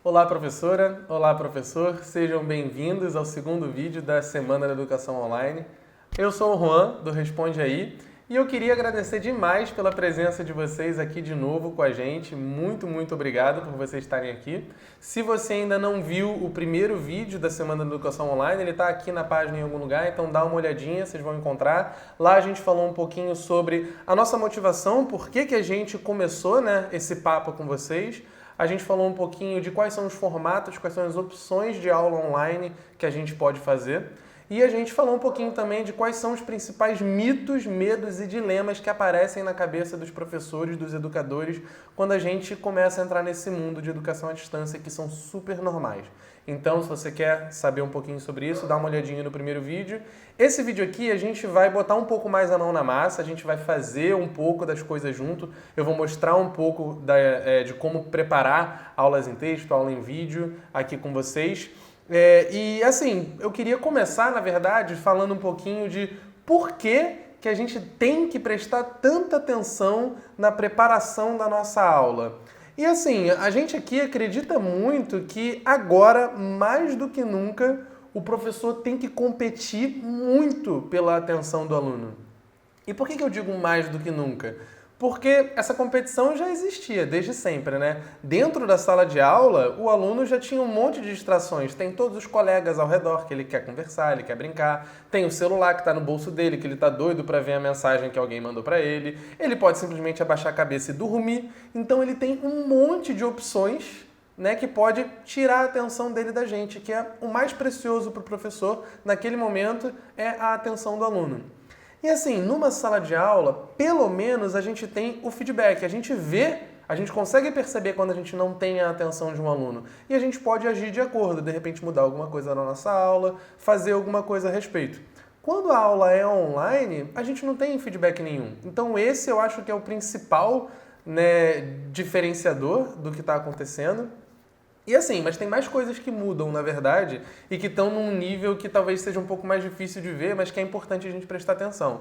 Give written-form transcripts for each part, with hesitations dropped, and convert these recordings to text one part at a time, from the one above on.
Olá, professora! Olá, professor! Sejam bem-vindos ao segundo vídeo da Semana da Educação Online. Eu sou o Juan, do Responde Aí, e eu queria agradecer demais pela presença de vocês aqui de novo com a gente. Muito obrigado por vocês estarem aqui. Se você ainda não viu o primeiro vídeo da Semana da Educação Online, ele está aqui na página em algum lugar, então dá uma olhadinha, vocês vão encontrar. Lá a gente falou um pouquinho sobre a nossa motivação, por que a gente começou, esse papo com vocês. A gente falou um pouquinho de quais são os formatos, quais são as opções de aula online que a gente pode fazer. E a gente falou um pouquinho também de quais são os principais mitos, medos e dilemas que aparecem na cabeça dos professores, dos educadores, quando a gente começa a entrar nesse mundo de educação à distância, que são super normais. Então, se você quer saber um pouquinho sobre isso, dá uma olhadinha no primeiro vídeo. Esse vídeo aqui a gente vai botar um pouco mais a mão na massa, a gente vai fazer um pouco das coisas junto. Eu vou mostrar um pouco de como preparar aulas em texto, aula em vídeo aqui com vocês. E assim, eu queria começar, na verdade, falando um pouquinho de por que a gente tem que prestar tanta atenção na preparação da nossa aula. E assim, a gente aqui acredita muito que agora, mais do que nunca, o professor tem que competir muito pela atenção do aluno. E por que eu digo mais do que nunca? Porque essa competição já existia desde sempre, né? Dentro da sala de aula, o aluno já tinha um monte de distrações. Tem todos os colegas ao redor que ele quer conversar, ele quer brincar. Tem o celular que está no bolso dele, que ele está doido para ver a mensagem que alguém mandou para ele. Ele pode simplesmente abaixar a cabeça e dormir. Então ele tem um monte de opções, né, que pode tirar a atenção dele da gente, que é o mais precioso para o professor naquele momento, é a atenção do aluno. E assim, numa sala de aula, pelo menos a gente tem o feedback, a gente vê, a gente consegue perceber quando a gente não tem a atenção de um aluno e a gente pode agir de acordo, de repente mudar alguma coisa na nossa aula, fazer alguma coisa a respeito. Quando a aula é online, a gente não tem feedback nenhum. Então esse eu acho que é o principal, diferenciador do que está acontecendo. E assim, mas tem mais coisas que mudam, na verdade, e que estão num nível que talvez seja um pouco mais difícil de ver, mas que é importante a gente prestar atenção.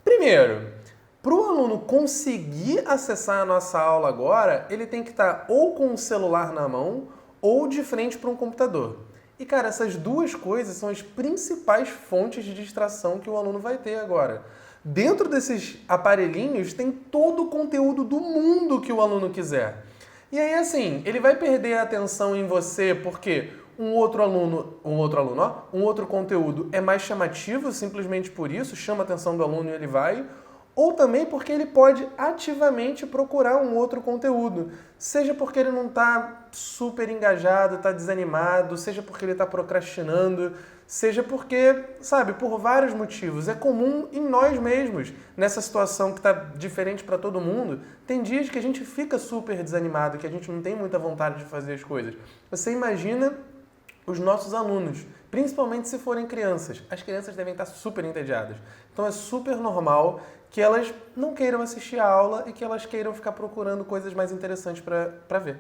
Primeiro, para o aluno conseguir acessar a nossa aula agora, ele tem que estar ou com o celular na mão ou de frente para um computador. E cara, essas duas coisas são as principais fontes de distração que o aluno vai ter agora. Dentro desses aparelhinhos tem todo o conteúdo do mundo que o aluno quiser. E aí, assim, ele vai perder a atenção em você porque um outro conteúdo é mais chamativo, simplesmente por isso, chama a atenção do aluno e ele vai, ou também porque ele pode ativamente procurar um outro conteúdo, seja porque ele não está super engajado, está desanimado, seja porque ele está procrastinando, seja porque, sabe, por vários motivos. É comum em nós mesmos, nessa situação que está diferente para todo mundo, tem dias que a gente fica super desanimado, que a gente não tem muita vontade de fazer as coisas. Você imagina os nossos alunos, principalmente se forem crianças. As crianças devem estar super entediadas. Então é super normal que elas não queiram assistir a aula e que elas queiram ficar procurando coisas mais interessantes para ver.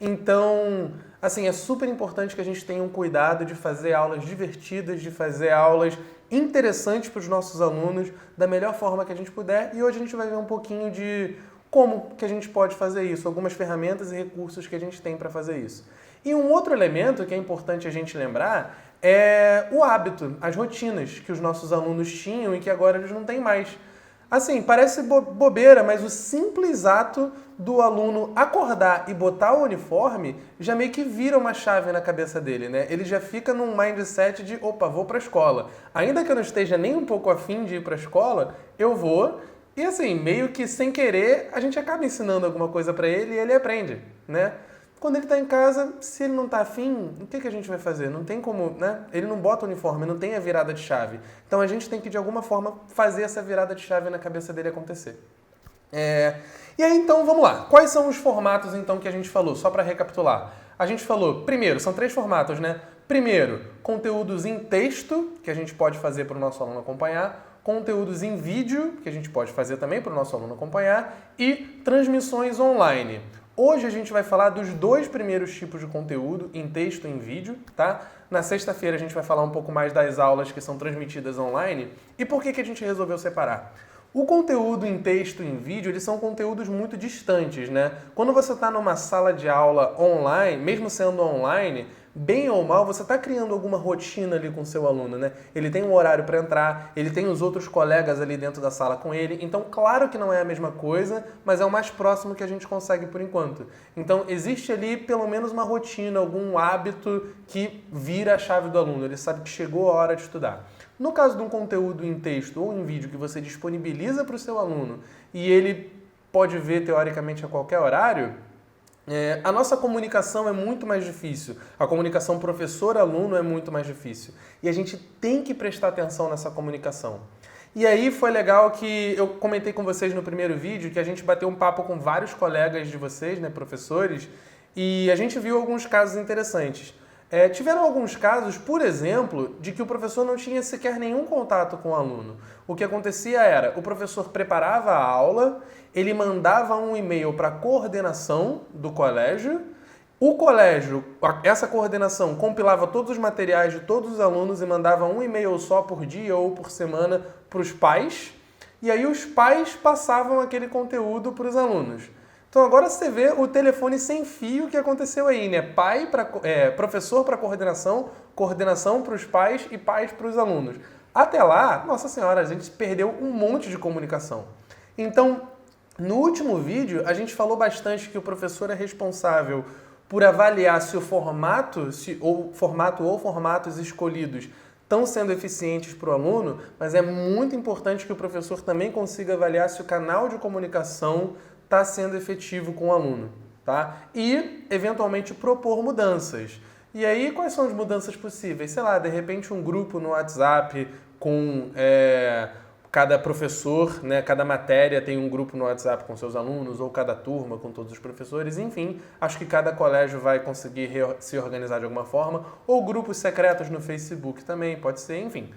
Então, assim, é super importante que a gente tenha um cuidado de fazer aulas divertidas, de fazer aulas interessantes para os nossos alunos da melhor forma que a gente puder. E hoje a gente vai ver um pouquinho de como que a gente pode fazer isso, algumas ferramentas e recursos que a gente tem para fazer isso. E um outro elemento que é importante a gente lembrar é o hábito, as rotinas que os nossos alunos tinham e que agora eles não têm mais. Assim, parece bobeira, mas o simples ato do aluno acordar e botar o uniforme já meio que vira uma chave na cabeça dele, né? Ele já fica num mindset de, opa, vou pra escola. Ainda que eu não esteja nem um pouco afim de ir pra escola, eu vou. E assim, meio que sem querer, a gente acaba ensinando alguma coisa pra ele e ele aprende, né? Quando ele está em casa, se ele não está afim, o que a gente vai fazer? Não tem como, né? Ele não bota o uniforme, não tem a virada de chave. Então a gente tem que, de alguma forma, fazer essa virada de chave na cabeça dele acontecer. E aí, então, vamos lá. Quais são os formatos, então, que a gente falou? Só para recapitular. A gente falou, primeiro, são 3 formatos, né? Primeiro, conteúdos em texto, que a gente pode fazer para o nosso aluno acompanhar. Conteúdos em vídeo, que a gente pode fazer também para o nosso aluno acompanhar. E transmissões online. Hoje a gente vai falar dos 2 primeiros tipos de conteúdo, em texto e em vídeo, tá? Na sexta-feira a gente vai falar um pouco mais das aulas que são transmitidas online. E por que a gente resolveu separar? O conteúdo em texto e em vídeo, eles são conteúdos muito distantes, né? Quando você está numa sala de aula online, mesmo sendo online, bem ou mal, você está criando alguma rotina ali com o seu aluno, né? Ele tem um horário para entrar, ele tem os outros colegas ali dentro da sala com ele, então claro que não é a mesma coisa, mas é o mais próximo que a gente consegue por enquanto. Então existe ali pelo menos uma rotina, algum hábito que vira a chave do aluno, ele sabe que chegou a hora de estudar. No caso de um conteúdo em texto ou em vídeo que você disponibiliza para o seu aluno e ele pode ver teoricamente a qualquer horário, a nossa comunicação é muito mais difícil. A comunicação professor-aluno é muito mais difícil. E a gente tem que prestar atenção nessa comunicação. E aí foi legal que eu comentei com vocês no primeiro vídeo que a gente bateu um papo com vários colegas de vocês, né, professores, e a gente viu alguns casos interessantes. Tiveram alguns casos, por exemplo, de que o professor não tinha sequer nenhum contato com o aluno. O que acontecia era, o professor preparava a aula, ele mandava um e-mail para a coordenação do colégio, o colégio, essa coordenação, compilava todos os materiais de todos os alunos e mandava um e-mail só por dia ou por semana para os pais, e aí os pais passavam aquele conteúdo para os alunos. Então agora você vê o telefone sem fio que aconteceu aí, né? Professor para coordenação, coordenação para os pais e pais para os alunos. Até lá, nossa senhora, a gente perdeu um monte de comunicação. Então, no último vídeo, a gente falou bastante que o professor é responsável por avaliar se o formato ou formatos escolhidos estão sendo eficientes para o aluno, mas é muito importante que o professor também consiga avaliar se o canal de comunicação está sendo efetivo com o aluno, tá? E, eventualmente, propor mudanças. E aí, quais são as mudanças possíveis? Sei lá, de repente um grupo no WhatsApp com cada professor, né, cada matéria tem um grupo no WhatsApp com seus alunos, ou cada turma com todos os professores, enfim, acho que cada colégio vai conseguir se organizar de alguma forma, ou grupos secretos no Facebook também, pode ser, enfim.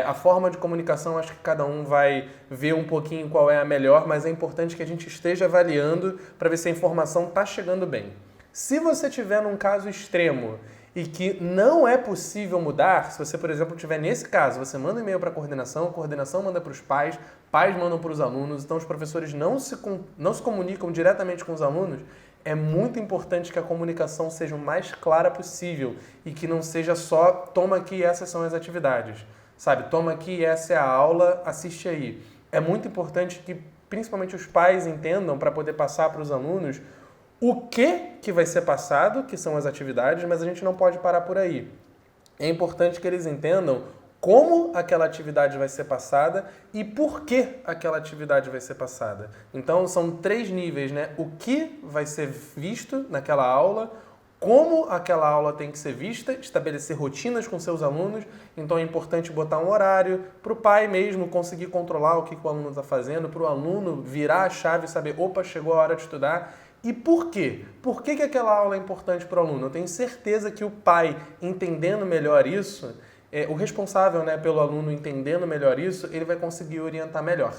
A forma de comunicação, acho que cada um vai ver um pouquinho qual é a melhor, mas é importante que a gente esteja avaliando para ver se a informação está chegando bem. Se você tiver num caso extremo e que não é possível mudar, se você, por exemplo, tiver nesse caso, você manda um e-mail para a coordenação manda para os pais mandam para os alunos, então os professores não se comunicam diretamente com os alunos, é muito importante que a comunicação seja o mais clara possível e que não seja só, toma aqui, essas são as atividades. Sabe, toma aqui, essa é a aula, assiste aí. É muito importante que, principalmente, os pais entendam para poder passar para os alunos o que vai ser passado, que são as atividades, mas a gente não pode parar por aí. É importante que eles entendam como aquela atividade vai ser passada e por que aquela atividade vai ser passada. Então, são 3 níveis, né? O que vai ser visto naquela aula, como aquela aula tem que ser vista, estabelecer rotinas com seus alunos, então é importante botar um horário para o pai mesmo conseguir controlar o que o aluno está fazendo, para o aluno virar a chave e saber, opa, chegou a hora de estudar. E por quê? Por que aquela aula é importante para o aluno? Eu tenho certeza que o pai, entendendo melhor isso, o responsável, né, pelo aluno entendendo melhor isso, ele vai conseguir orientar melhor.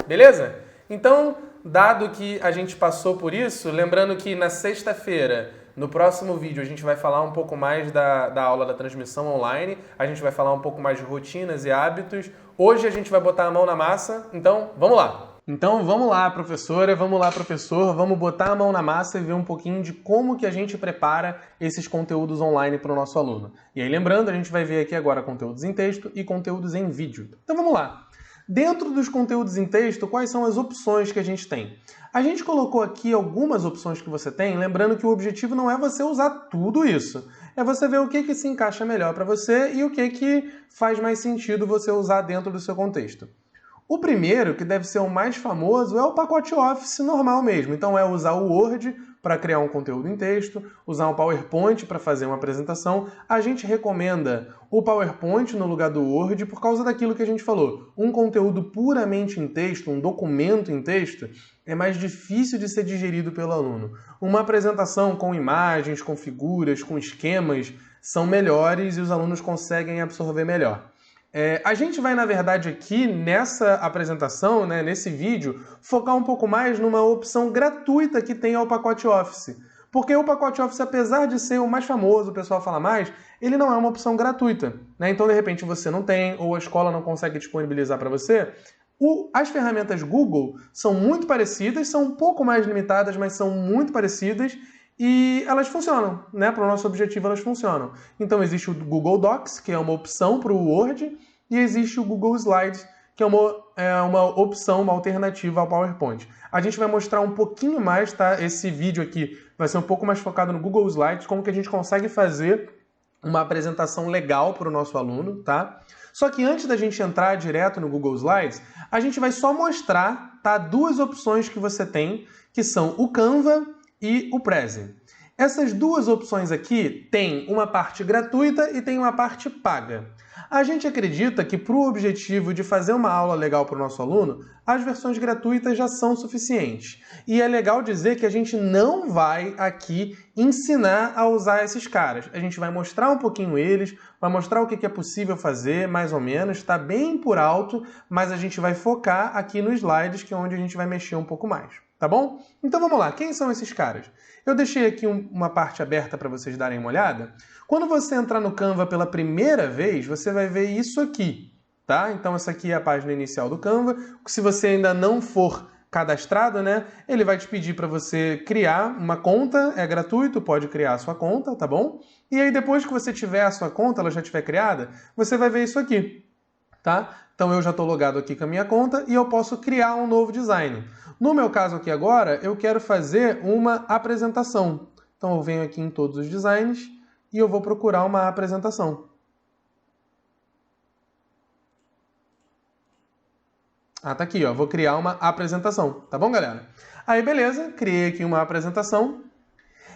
Beleza? Então, dado que a gente passou por isso, lembrando que na sexta-feira, no próximo vídeo, a gente vai falar um pouco mais da aula da transmissão online, a gente vai falar um pouco mais de rotinas e hábitos. Hoje a gente vai botar a mão na massa, então vamos lá! Então vamos lá, professora, vamos lá, professor, vamos botar a mão na massa e ver um pouquinho de como que a gente prepara esses conteúdos online para o nosso aluno. E aí lembrando, a gente vai ver aqui agora conteúdos em texto e conteúdos em vídeo. Então vamos lá! Dentro dos conteúdos em texto, quais são as opções que a gente tem? A gente colocou aqui algumas opções que você tem, lembrando que o objetivo não é você usar tudo isso. É você ver o que se encaixa melhor para você e o que faz mais sentido você usar dentro do seu contexto. O primeiro, que deve ser o mais famoso, é o pacote Office normal mesmo. Então é usar o Word para criar um conteúdo em texto, usar um PowerPoint para fazer uma apresentação. A gente recomenda o PowerPoint no lugar do Word por causa daquilo que a gente falou. Um conteúdo puramente em texto, um documento em texto, é mais difícil de ser digerido pelo aluno. Uma apresentação com imagens, com figuras, com esquemas, são melhores e os alunos conseguem absorver melhor. A gente vai, na verdade, aqui nessa apresentação, né, nesse vídeo, focar um pouco mais numa opção gratuita que tem ao pacote Office. Porque o pacote Office, apesar de ser o mais famoso, o pessoal fala mais, ele não é uma opção gratuita, né? Então, de repente, você não tem, ou a escola não consegue disponibilizar para você. As ferramentas Google são muito parecidas, são um pouco mais limitadas, mas são muito parecidas e elas funcionam, né? Para o nosso objetivo elas funcionam. Então existe o Google Docs, que é uma opção para o Word, e existe o Google Slides, que é uma opção, uma alternativa ao PowerPoint. A gente vai mostrar um pouquinho mais, tá? Esse vídeo aqui vai ser um pouco mais focado no Google Slides, como que a gente consegue fazer uma apresentação legal para o nosso aluno, tá? Só que antes da gente entrar direto no Google Slides, a gente vai só mostrar, tá, duas opções que você tem, que são o Canva e o Prezi. Essas duas opções aqui têm uma parte gratuita e tem uma parte paga. A gente acredita que para o objetivo de fazer uma aula legal para o nosso aluno, as versões gratuitas já são suficientes. E é legal dizer que a gente não vai aqui ensinar a usar esses caras. A gente vai mostrar um pouquinho eles, vai mostrar o que é possível fazer, mais ou menos, está bem por alto, mas a gente vai focar aqui nos slides, que é onde a gente vai mexer um pouco mais. Tá bom? Então vamos lá, quem são esses caras? Eu deixei aqui uma parte aberta para vocês darem uma olhada. Quando você entrar no Canva pela primeira vez, você vai ver isso aqui, tá? Então essa aqui é a página inicial do Canva. Se você ainda não for cadastrado, né, ele vai te pedir para você criar uma conta, é gratuito, pode criar a sua conta, tá bom? E aí depois que você tiver a sua conta, ela já estiver criada, você vai ver isso aqui, tá? Então eu já estou logado aqui com a minha conta e eu posso criar um novo design. No meu caso aqui agora, eu quero fazer uma apresentação. Então eu venho aqui em todos os designs e eu vou procurar uma apresentação. Ah, tá aqui, ó. Vou criar uma apresentação. Tá bom, galera? Aí, beleza. Criei aqui uma apresentação.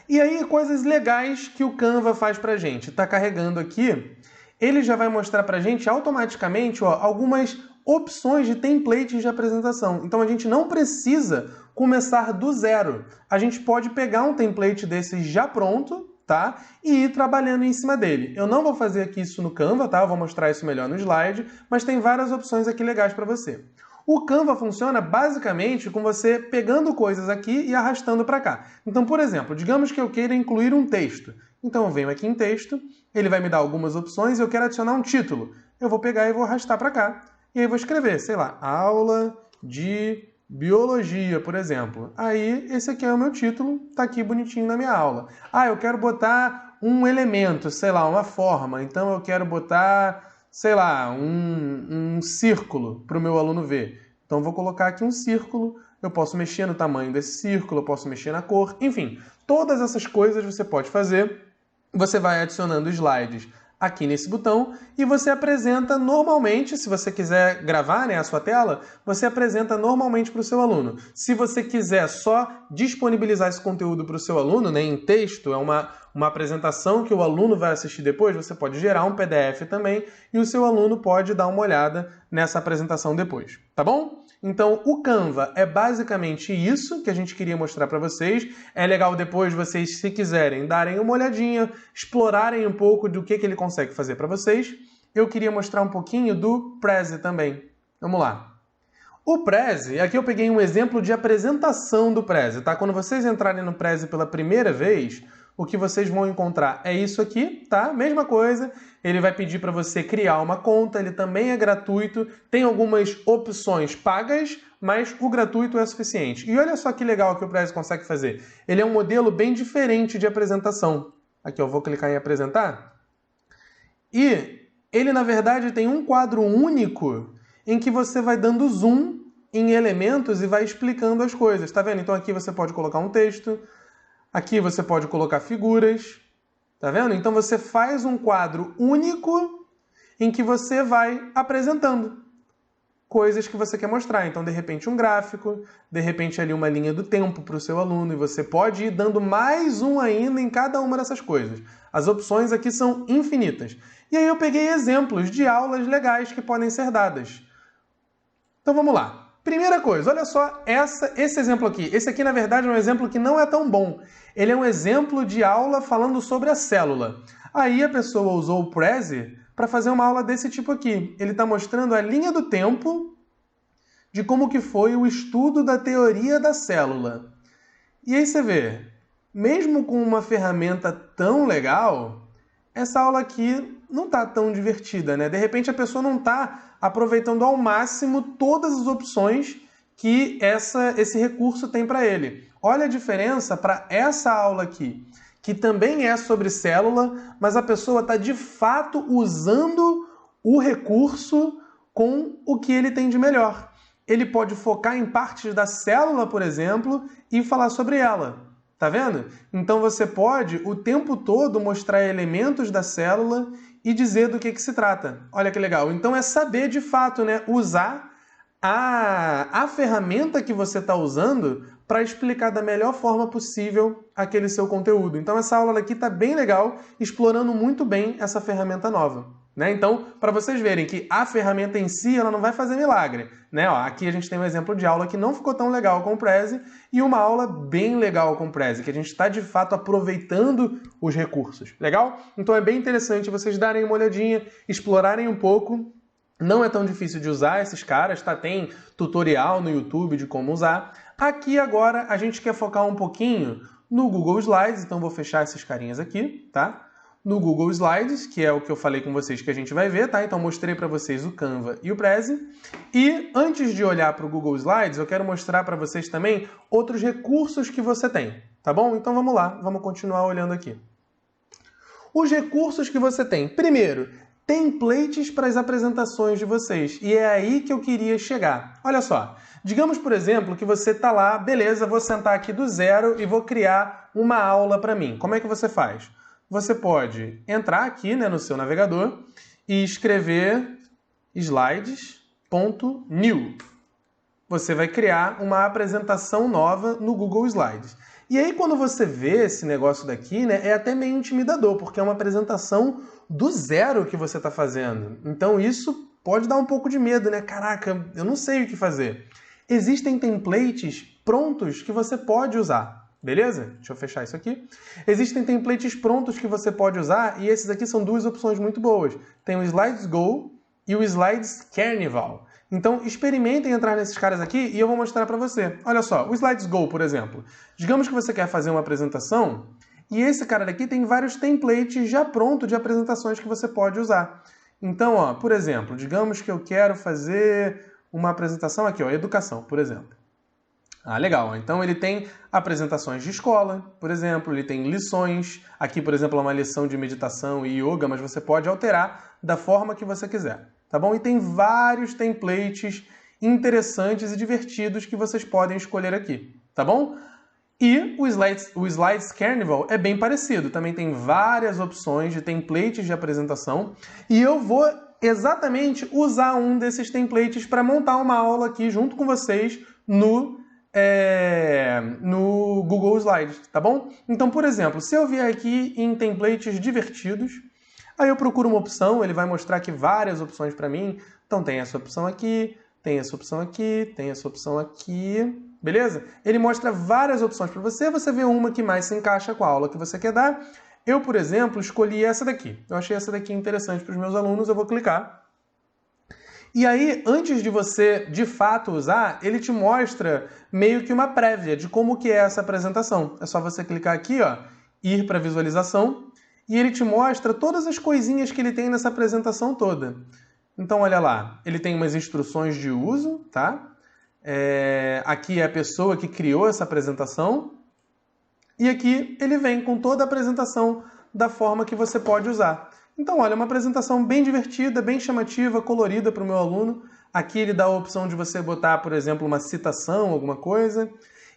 E aí, coisas legais que o Canva faz pra gente. Tá carregando aqui. Ele já vai mostrar pra gente automaticamente, ó, algumas opções de templates de apresentação. Então a gente não precisa começar do zero. A gente pode pegar um template desses já pronto, tá? E ir trabalhando em cima dele. Eu não vou fazer aqui isso no Canva, tá? Eu vou mostrar isso melhor no slide, mas tem várias opções aqui legais para você. O Canva funciona basicamente com você pegando coisas aqui e arrastando para cá. Então, por exemplo, digamos que eu queira incluir um texto. Então eu venho aqui em texto, ele vai me dar algumas opções e eu quero adicionar um título. Eu vou pegar e vou arrastar para cá. E aí vou escrever, sei lá, aula de biologia, por exemplo. Aí esse aqui é o meu título, tá aqui bonitinho na minha aula. Ah, eu quero botar um elemento, sei lá, uma forma. Então eu quero botar, sei lá, um círculo para o meu aluno ver. Então eu vou colocar aqui um círculo, eu posso mexer no tamanho desse círculo, eu posso mexer na cor, enfim. Todas essas coisas você pode fazer. Você vai adicionando slides aqui nesse botão e você apresenta normalmente, se você quiser gravar, né, a sua tela, você apresenta normalmente para o seu aluno. Se você quiser só disponibilizar esse conteúdo para o seu aluno, né, em texto, é uma apresentação que o aluno vai assistir depois, você pode gerar um PDF também e o seu aluno pode dar uma olhada nessa apresentação depois, tá bom? Então, o Canva é basicamente isso que a gente queria mostrar para vocês. É legal depois vocês, se quiserem, darem uma olhadinha, explorarem um pouco do que ele consegue fazer para vocês. Eu queria mostrar um pouquinho do Prezi também. Vamos lá. O Prezi, aqui eu peguei um exemplo de apresentação do Prezi, tá? Quando vocês entrarem no Prezi pela primeira vez, o que vocês vão encontrar é isso aqui, tá? Mesma coisa, ele vai pedir para você criar uma conta, ele também é gratuito, tem algumas opções pagas, mas o gratuito é suficiente. E olha só que legal que o Prezi consegue fazer. Ele é um modelo bem diferente de apresentação. Aqui eu vou clicar em apresentar. E ele, na verdade, tem um quadro único em que você vai dando zoom em elementos e vai explicando as coisas, tá vendo? Então aqui você pode colocar um texto, aqui você pode colocar figuras, tá vendo? Então você faz um quadro único em que você vai apresentando coisas que você quer mostrar. Então, de repente, um gráfico, de repente ali uma linha do tempo para o seu aluno, e você pode ir dando mais um ainda em cada uma dessas coisas. As opções aqui são infinitas. E aí eu peguei exemplos de aulas legais que podem ser dadas. Então vamos lá. Primeira coisa, olha só esse exemplo aqui. Esse aqui, na verdade, é um exemplo que não é tão bom. Ele é um exemplo de aula falando sobre a célula. Aí a pessoa usou o Prezi para fazer uma aula desse tipo aqui. Ele está mostrando a linha do tempo de como que foi o estudo da teoria da célula. E aí você vê, mesmo com uma ferramenta tão legal, essa aula aqui não tá tão divertida, né? De repente a pessoa não tá aproveitando ao máximo todas as opções que esse recurso tem para ele. Olha a diferença para essa aula aqui, que também é sobre célula, mas a pessoa está de fato usando o recurso com o que ele tem de melhor. Ele pode focar em partes da célula, por exemplo, e falar sobre ela. Tá vendo? Então você pode o tempo todo mostrar elementos da célula e dizer do que se trata. Olha que legal. Então é saber de fato, né, usar a ferramenta que você está usando para explicar da melhor forma possível aquele seu conteúdo. Então essa aula aqui está bem legal, explorando muito bem essa ferramenta nova. Né? Então, para vocês verem que a ferramenta em si ela não vai fazer milagre. Né? Ó, aqui a gente tem um exemplo de aula que não ficou tão legal com o Prezi e uma aula bem legal com o Prezi, que a gente está de fato aproveitando os recursos. Legal? Então é bem interessante vocês darem uma olhadinha, explorarem um pouco. Não é tão difícil de usar esses caras, tá? Tem tutorial no YouTube de como usar. Aqui agora a gente quer focar um pouquinho no Google Slides, então vou fechar esses carinhas aqui, tá? No Google Slides, que é o que eu falei com vocês que a gente vai ver, tá? Então mostrei para vocês o Canva e o Prezi. E antes de olhar para o Google Slides, eu quero mostrar para vocês também outros recursos que você tem, tá bom? Então vamos lá, vamos continuar olhando aqui. Os recursos que você tem. Primeiro, templates para as apresentações de vocês. E é aí que eu queria chegar. Olha só, digamos, por exemplo, que você está lá, beleza, vou sentar aqui do zero e vou criar uma aula para mim. Como é que você faz? Você pode entrar aqui, né, no seu navegador e escrever slides.new. Você vai criar uma apresentação nova no Google Slides. E aí, quando você vê esse negócio daqui, né, é até meio intimidador, porque é uma apresentação do zero que você está fazendo. Então, isso pode dar um pouco de medo, né? Caraca, eu não sei o que fazer. Existem templates prontos que você pode usar. Beleza? Deixa eu fechar isso aqui. Existem templates prontos que você pode usar e esses aqui são duas opções muito boas. Tem o Slides Go e o Slides Carnival. Então, experimentem entrar nesses caras aqui e eu vou mostrar para você. Olha só, o Slides Go, por exemplo. Digamos que você quer fazer uma apresentação e esse cara daqui tem vários templates já prontos de apresentações que você pode usar. Então, ó, por exemplo, digamos que eu quero fazer uma apresentação aqui, ó, educação, por exemplo. Ah, legal. Então ele tem apresentações de escola, por exemplo, ele tem lições. Aqui, por exemplo, é uma lição de meditação e yoga, mas você pode alterar da forma que você quiser, tá bom? E tem vários templates interessantes e divertidos que vocês podem escolher aqui, tá bom? E o Slides Carnival é bem parecido, também tem várias opções de templates de apresentação e eu vou exatamente usar um desses templates para montar uma aula aqui junto com vocês no Google Slides, tá bom? Então, por exemplo, se eu vier aqui em templates divertidos, aí eu procuro uma opção, ele vai mostrar aqui várias opções para mim. Então tem essa opção aqui, tem essa opção aqui, tem essa opção aqui, beleza? Ele mostra várias opções para você, você vê uma que mais se encaixa com a aula que você quer dar. Eu, por exemplo, escolhi essa daqui. Eu achei essa daqui interessante para os meus alunos, eu vou clicar. E aí, antes de você, de fato, usar, ele te mostra meio que uma prévia de como que é essa apresentação. É só você clicar aqui, ó, ir para visualização, e ele te mostra todas as coisinhas que ele tem nessa apresentação toda. Então, olha lá, ele tem umas instruções de uso, tá? Aqui é a pessoa que criou essa apresentação, e aqui ele vem com toda a apresentação da forma que você pode usar. Então, olha, uma apresentação bem divertida, bem chamativa, colorida para o meu aluno. Aqui ele dá a opção de você botar, por exemplo, uma citação, alguma coisa.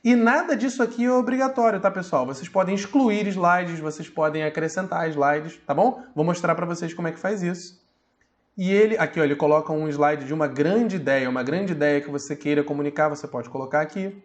E nada disso aqui é obrigatório, tá, pessoal? Vocês podem excluir slides, vocês podem acrescentar slides, tá bom? Vou mostrar para vocês como é que faz isso. E ele, aqui, ó, ele coloca um slide de uma grande ideia que você queira comunicar, você pode colocar aqui.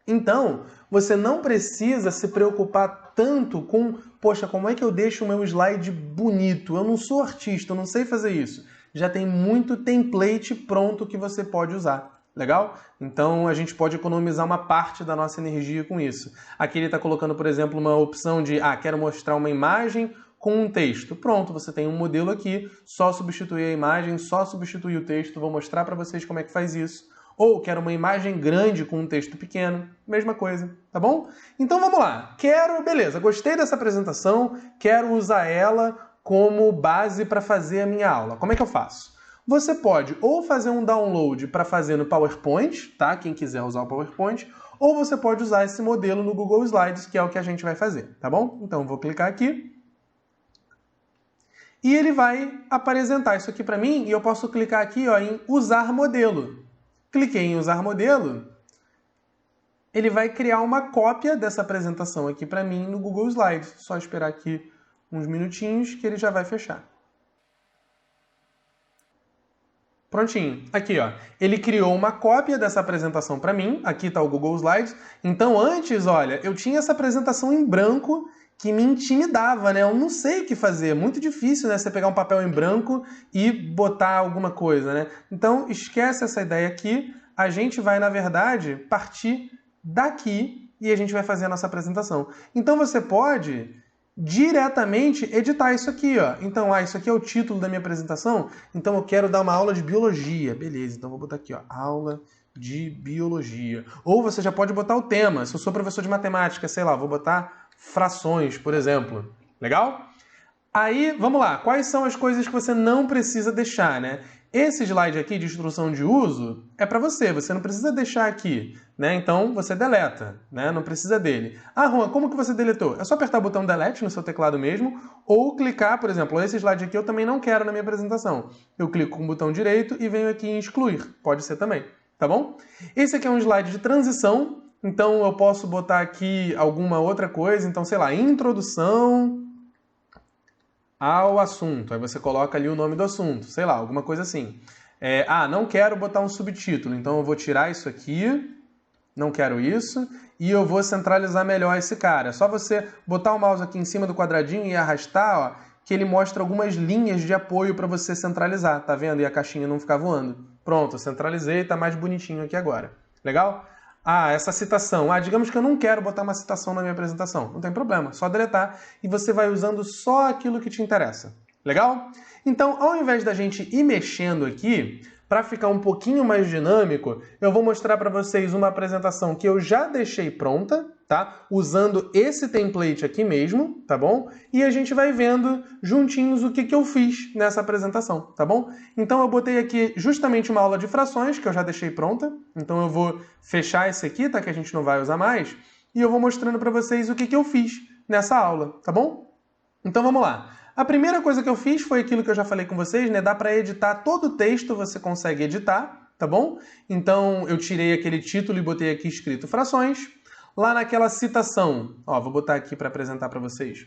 Então, você não precisa se preocupar tanto com, poxa, como é que eu deixo o meu slide bonito? Eu não sou artista, eu não sei fazer isso. Já tem muito template pronto que você pode usar. Legal? Então, a gente pode economizar uma parte da nossa energia com isso. Aqui ele está colocando, por exemplo, uma opção de, quero mostrar uma imagem com um texto. Pronto, você tem um modelo aqui, só substituir a imagem, só substituir o texto. Vou mostrar para vocês como é que faz isso. Ou quero uma imagem grande com um texto pequeno, mesma coisa, tá bom? Então vamos lá. Beleza, gostei dessa apresentação, quero usar ela como base para fazer a minha aula. Como é que eu faço? Você pode ou fazer um download para fazer no PowerPoint, tá? Quem quiser usar o PowerPoint, ou você pode usar esse modelo no Google Slides, que é o que a gente vai fazer, tá bom? Então eu vou clicar aqui e ele vai apresentar isso aqui para mim e eu posso clicar aqui, ó, em usar modelo. Cliquei em usar modelo, ele vai criar uma cópia dessa apresentação aqui para mim no Google Slides. Só esperar aqui uns minutinhos que ele já vai fechar. Prontinho. Aqui, ó. Ele criou uma cópia dessa apresentação para mim. Aqui está o Google Slides. Então, antes, olha, eu tinha essa apresentação em branco que me intimidava, né? Eu não sei o que fazer. É muito difícil, né? Você pegar um papel em branco e botar alguma coisa, né? Então, esquece essa ideia aqui. A gente vai, na verdade, partir daqui e a gente vai fazer a nossa apresentação. Então, você pode diretamente editar isso aqui, ó. Então, isso aqui é o título da minha apresentação, então eu quero dar uma aula de biologia. Beleza, então vou botar aqui, ó, aula de biologia. Ou você já pode botar o tema. Se eu sou professor de matemática, sei lá, vou botar frações, por exemplo. Legal? Aí, vamos lá. Quais são as coisas que você não precisa deixar, né? Esse slide aqui de instrução de uso é para você não precisa deixar aqui, né? Então você deleta, né? Não precisa dele. Ah, Juan, como que você deletou? É só apertar o botão delete no seu teclado mesmo ou clicar, por exemplo, esse slide aqui eu também não quero na minha apresentação. Eu clico com o botão direito e venho aqui em excluir. Pode ser também, tá bom? Esse aqui é um slide de transição, então eu posso botar aqui alguma outra coisa, então sei lá, introdução ao assunto. Aí você coloca ali o nome do assunto, sei lá, alguma coisa assim. Não quero botar um subtítulo, então eu vou tirar isso aqui, não quero isso, e eu vou centralizar melhor esse cara. É só você botar o mouse aqui em cima do quadradinho e arrastar, ó, que ele mostra algumas linhas de apoio para você centralizar, tá vendo? E a caixinha não ficar voando. Pronto, eu centralizei, tá mais bonitinho aqui agora. Legal? Essa citação. Digamos que eu não quero botar uma citação na minha apresentação. Não tem problema, só deletar e você vai usando só aquilo que te interessa. Legal? Então, ao invés da gente ir mexendo aqui, para ficar um pouquinho mais dinâmico, eu vou mostrar para vocês uma apresentação que eu já deixei pronta, tá? Usando esse template aqui mesmo, tá bom? E a gente vai vendo juntinhos o que eu fiz nessa apresentação, tá bom? Então eu botei aqui justamente uma aula de frações, que eu já deixei pronta. Então eu vou fechar esse aqui, tá? Que a gente não vai usar mais. E eu vou mostrando para vocês o que eu fiz nessa aula, tá bom? Então vamos lá. A primeira coisa que eu fiz foi aquilo que eu já falei com vocês, né? Dá para editar todo o texto, você consegue editar, tá bom? Então eu tirei aquele título e botei aqui escrito frações. Lá naquela citação, ó, vou botar aqui para apresentar para vocês.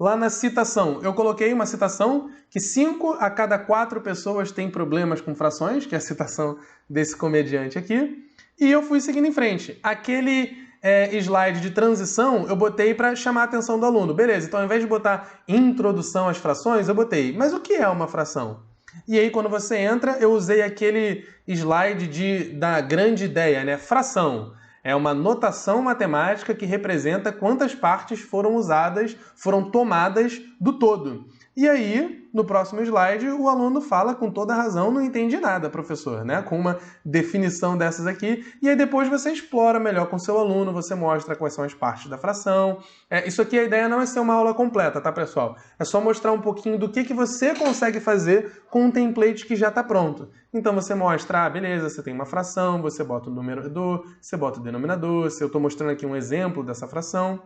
Lá na citação, eu coloquei uma citação que 5 a cada 4 pessoas têm problemas com frações, que é a citação desse comediante aqui. E eu fui seguindo em frente. Aquele slide de transição, eu botei para chamar a atenção do aluno. Beleza, então ao invés de botar introdução às frações, eu botei, mas o que é uma fração? E aí quando você entra, eu usei aquele slide da grande ideia, né? Fração. É uma notação matemática que representa quantas partes foram usadas, foram tomadas do todo. E aí, no próximo slide, o aluno fala com toda razão, não entende nada, professor, né? Com uma definição dessas aqui. E aí depois você explora melhor com o seu aluno, você mostra quais são as partes da fração. Isso aqui, a ideia não é ser uma aula completa, tá, pessoal? É só mostrar um pouquinho do que você consegue fazer com um template que já está pronto. Então você mostra, beleza, você tem uma fração, você bota o numerador, você bota o denominador, eu estou mostrando aqui um exemplo dessa fração.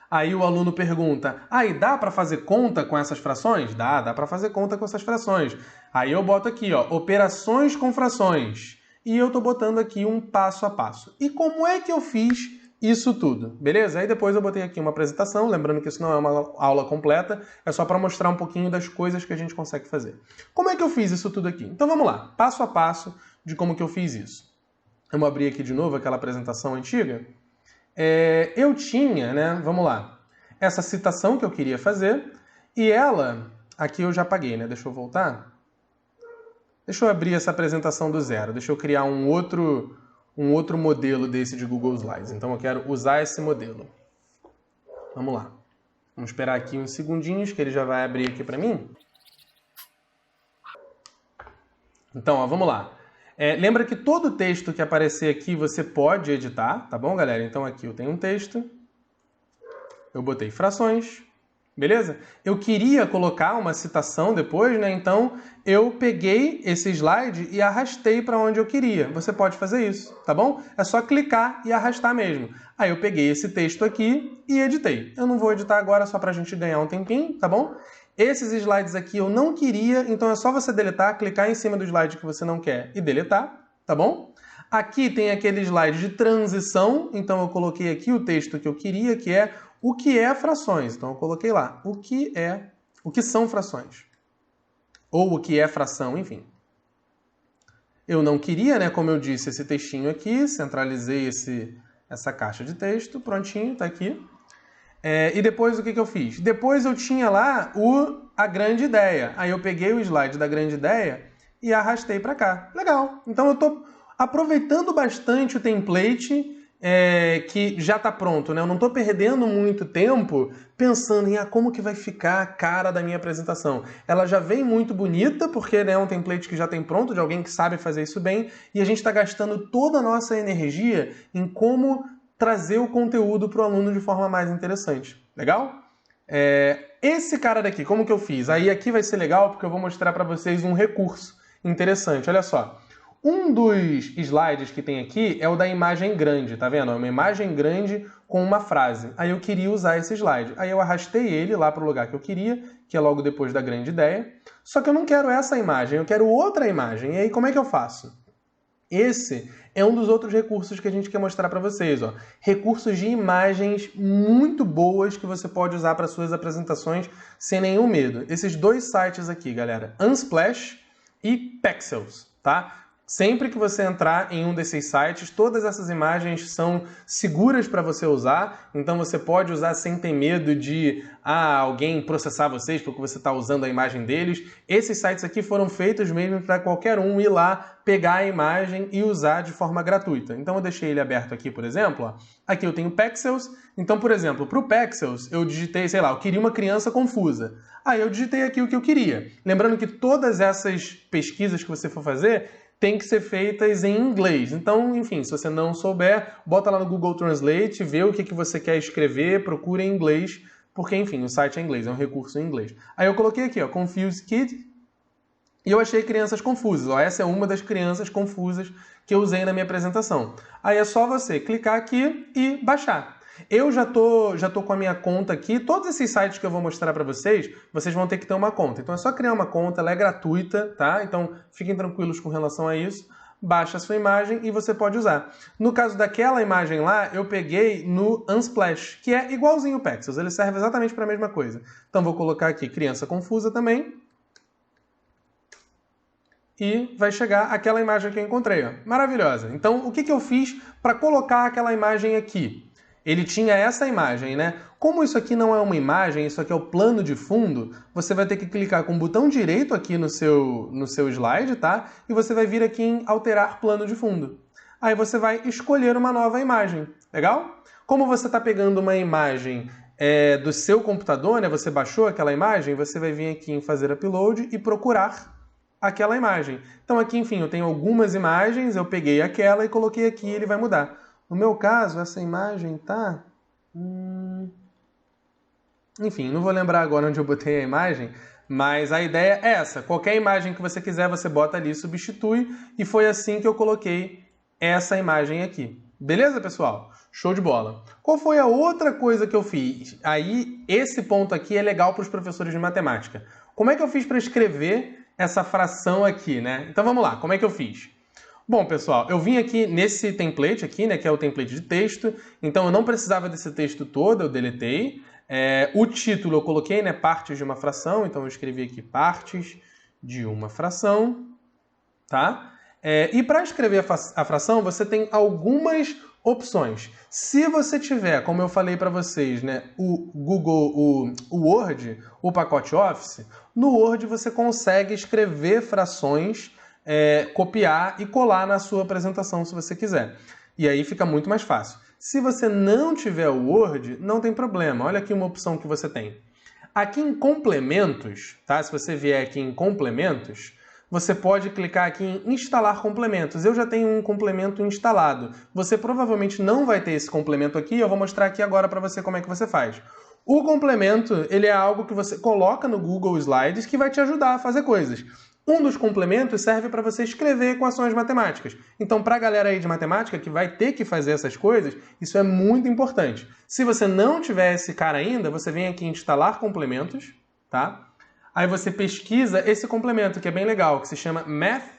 Aí o aluno pergunta, e dá para fazer conta com essas frações? Dá para fazer conta com essas frações. Aí eu boto aqui, ó, operações com frações. E eu estou botando aqui um passo a passo. E como é que eu fiz isso tudo? Beleza? Aí depois eu botei aqui uma apresentação, lembrando que isso não é uma aula completa, é só para mostrar um pouquinho das coisas que a gente consegue fazer. Como é que eu fiz isso tudo aqui? Então vamos lá, passo a passo de como que eu fiz isso. Vamos abrir aqui de novo aquela apresentação antiga. Eu tinha, né, vamos lá, essa citação que eu queria fazer, e ela, aqui eu já apaguei, né, deixa eu voltar. Deixa eu abrir essa apresentação do zero, deixa eu criar um outro modelo desse de Google Slides. Então eu quero usar esse modelo. Vamos lá. Vamos esperar aqui uns segundinhos que ele já vai abrir aqui para mim. Então, ó, vamos lá. Lembra que todo texto que aparecer aqui você pode editar, tá bom, galera? Então aqui eu tenho um texto, eu botei frações, beleza? Eu queria colocar uma citação depois, né? Então eu peguei esse slide e arrastei para onde eu queria. Você pode fazer isso, tá bom? É só clicar e arrastar mesmo. Aí eu peguei esse texto aqui e editei. Eu não vou editar agora só para a gente ganhar um tempinho, tá bom? Esses slides aqui eu não queria, então é só você deletar, clicar em cima do slide que você não quer e deletar, tá bom? Aqui tem aquele slide de transição, então eu coloquei aqui o texto que eu queria, que é o que é frações. Então eu coloquei lá, o que são frações. Ou o que é fração, enfim. Eu não queria, né, como eu disse, esse textinho aqui, centralizei essa caixa de texto, prontinho, tá aqui. E depois o que eu fiz? Depois eu tinha lá a grande ideia. Aí eu peguei o slide da grande ideia e arrastei para cá. Legal. Então eu estou aproveitando bastante o template que já está pronto, né? Eu não estou perdendo muito tempo pensando em como que vai ficar a cara da minha apresentação. Ela já vem muito bonita, porque é um template que já tem pronto, de alguém que sabe fazer isso bem, e a gente está gastando toda a nossa energia em como trazer o conteúdo para o aluno de forma mais interessante. Legal? Esse cara daqui, como que eu fiz? Aí aqui vai ser legal porque eu vou mostrar para vocês um recurso interessante. Olha só. Um dos slides que tem aqui é o da imagem grande, tá vendo? É uma imagem grande com uma frase. Aí eu queria usar esse slide. Aí eu arrastei ele lá para o lugar que eu queria, que é logo depois da grande ideia. Só que eu não quero essa imagem, eu quero outra imagem. E aí como é que eu faço? Esse é um dos outros recursos que a gente quer mostrar para vocês. Ó. Recursos de imagens muito boas que você pode usar para suas apresentações sem nenhum medo. Esses dois sites aqui, galera, Unsplash e Pexels, tá? Sempre que você entrar em um desses sites, todas essas imagens são seguras para você usar, então você pode usar sem ter medo de alguém processar vocês porque você está usando a imagem deles. Esses sites aqui foram feitos mesmo para qualquer um ir lá, pegar a imagem e usar de forma gratuita. Então eu deixei ele aberto aqui, por exemplo. Ó. Aqui eu tenho Pexels. Então, por exemplo, para o Pexels eu digitei, sei lá, eu queria uma criança confusa. Aí eu digitei aqui o que eu queria. Lembrando que todas essas pesquisas que você for fazer tem que ser feitas em inglês. Então, enfim, se você não souber, bota lá no Google Translate, vê o que você quer escrever, procura em inglês, porque, enfim, o site é em inglês, é um recurso em inglês. Aí eu coloquei aqui, ó, Confuse Kid, e eu achei crianças confusas. Ó, essa é uma das crianças confusas que eu usei na minha apresentação. Aí é só você clicar aqui e baixar. Eu já tô com a minha conta aqui. Todos esses sites que eu vou mostrar para vocês, vocês vão ter que ter uma conta. Então é só criar uma conta, ela é gratuita, tá? Então fiquem tranquilos com relação a isso. Baixa a sua imagem e você pode usar. No caso daquela imagem lá, eu peguei no Unsplash, que é igualzinho o Pexels. Ele serve exatamente para a mesma coisa. Então vou colocar aqui criança confusa também. E vai chegar aquela imagem que eu encontrei. Ó. Maravilhosa. Então o que eu fiz para colocar aquela imagem aqui? Ele tinha essa imagem, né? Como isso aqui não é uma imagem, isso aqui é o plano de fundo, você vai ter que clicar com o botão direito aqui no seu slide, tá? E você vai vir aqui em alterar plano de fundo. Aí você vai escolher uma nova imagem, legal? Como você está pegando uma imagem do seu computador, né? Você baixou aquela imagem, você vai vir aqui em fazer upload e procurar aquela imagem. Então aqui, enfim, eu tenho algumas imagens, eu peguei aquela e coloquei aqui e ele vai mudar. No meu caso, essa imagem tá... Enfim, não vou lembrar agora onde eu botei a imagem, mas a ideia é essa. Qualquer imagem que você quiser, você bota ali e substitui. E foi assim que eu coloquei essa imagem aqui. Beleza, pessoal? Show de bola. Qual foi a outra coisa que eu fiz? Aí, esse ponto aqui é legal para os professores de matemática. Como é que eu fiz para escrever essa fração aqui, né? Então vamos lá, como é que eu fiz? Bom, pessoal, eu vim aqui nesse template aqui, né, que é o template de texto, então eu não precisava desse texto todo, eu deletei. O título eu coloquei, né, partes de uma fração, então eu escrevi aqui partes de uma fração, tá? E para escrever a fração, você tem algumas opções. Se você tiver, como eu falei para vocês, né, o Word, o pacote Office, no Word você consegue escrever frações, copiar e colar na sua apresentação se você quiser. E aí fica muito mais fácil. Se você não tiver o Word, não tem problema. Olha aqui uma opção que você tem. Aqui em complementos, tá? Se você vier aqui em complementos, você pode clicar aqui em instalar complementos. Eu já tenho um complemento instalado. Você provavelmente não vai ter esse complemento aqui, eu vou mostrar aqui agora para você como é que você faz. O complemento, ele é algo que você coloca no Google Slides que vai te ajudar a fazer coisas. Um dos complementos serve para você escrever equações matemáticas. Então, para a galera aí de matemática que vai ter que fazer essas coisas, isso é muito importante. Se você não tiver esse cara ainda, você vem aqui em instalar complementos, tá? Aí você pesquisa esse complemento, que é bem legal, que se chama Math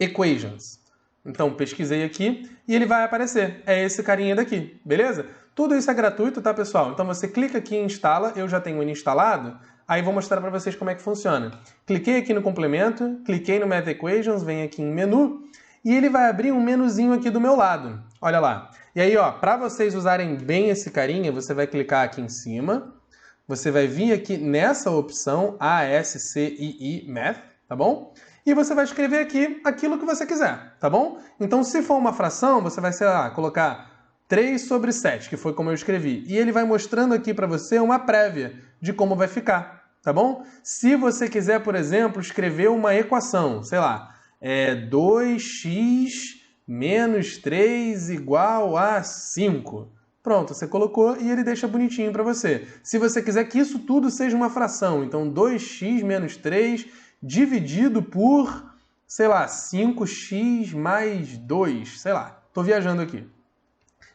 Equations. Então, pesquisei aqui e ele vai aparecer. É esse carinha daqui, beleza? Tudo isso é gratuito, tá, pessoal? Então, você clica aqui em instala, eu já tenho ele instalado, aí vou mostrar para vocês como é que funciona. Cliquei aqui no complemento, cliquei no Math Equations, vem aqui em menu, e ele vai abrir um menuzinho aqui do meu lado. Olha lá. E aí, ó, para vocês usarem bem esse carinha, você vai clicar aqui em cima, você vai vir aqui nessa opção ASCII Math, tá bom? E você vai escrever aqui aquilo que você quiser, tá bom? Então, se for uma fração, você vai, sei lá, colocar 3 sobre 7, que foi como eu escrevi. E ele vai mostrando aqui para você uma prévia de como vai ficar, tá bom? Se você quiser, por exemplo, escrever uma equação, sei lá, 2x menos 3 igual a 5. Pronto, você colocou e ele deixa bonitinho para você. Se você quiser que isso tudo seja uma fração, então 2x menos 3 dividido por, sei lá, 5x mais 2, sei lá, tô viajando aqui.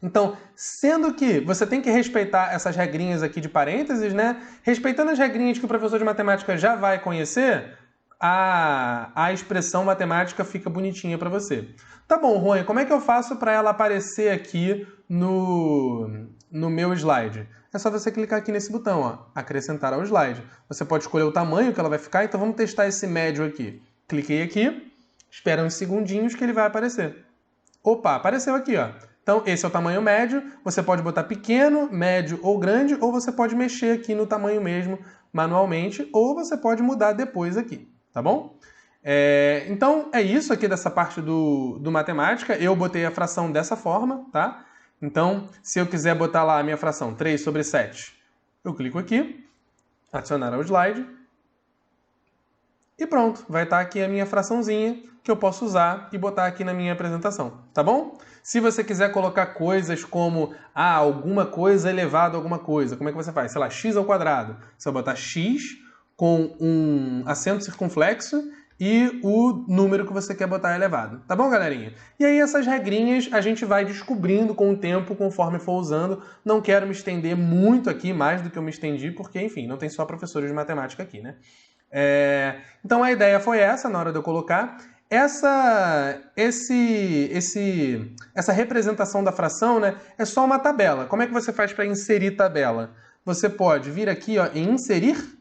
Então, sendo que você tem que respeitar essas regrinhas aqui de parênteses, né? Respeitando as regrinhas que o professor de matemática já vai conhecer, a expressão matemática fica bonitinha para você. Tá bom, Juan, como é que eu faço para ela aparecer aqui no meu slide? É só você clicar aqui nesse botão, ó, acrescentar ao slide. Você pode escolher o tamanho que ela vai ficar, então vamos testar esse médio aqui. Cliquei aqui, espera uns segundinhos que ele vai aparecer. Opa, apareceu aqui, ó. Então, esse é o tamanho médio, você pode botar pequeno, médio ou grande, ou você pode mexer aqui no tamanho mesmo manualmente, ou você pode mudar depois aqui, tá bom? Então, é isso aqui dessa parte do matemática. Eu botei a fração dessa forma, tá? Então, se eu quiser botar lá a minha fração 3 sobre 7, eu clico aqui, adicionar ao slide, e pronto, vai estar aqui a minha fraçãozinha que eu posso usar e botar aqui na minha apresentação, tá bom? Se você quiser colocar coisas como alguma coisa elevado a alguma coisa, como é que você faz? Sei lá, x ao quadrado. Você vai botar x com um acento circunflexo e o número que você quer botar elevado. Tá bom, galerinha? E aí essas regrinhas a gente vai descobrindo com o tempo, conforme for usando. Não quero me estender muito aqui, mais do que eu me estendi, porque, enfim, não tem só professores de matemática aqui, né? Então a ideia foi essa, na hora de eu colocar. Essa representação da fração, né, é só uma tabela. Como é que você faz para inserir tabela? Você pode vir aqui, ó, em inserir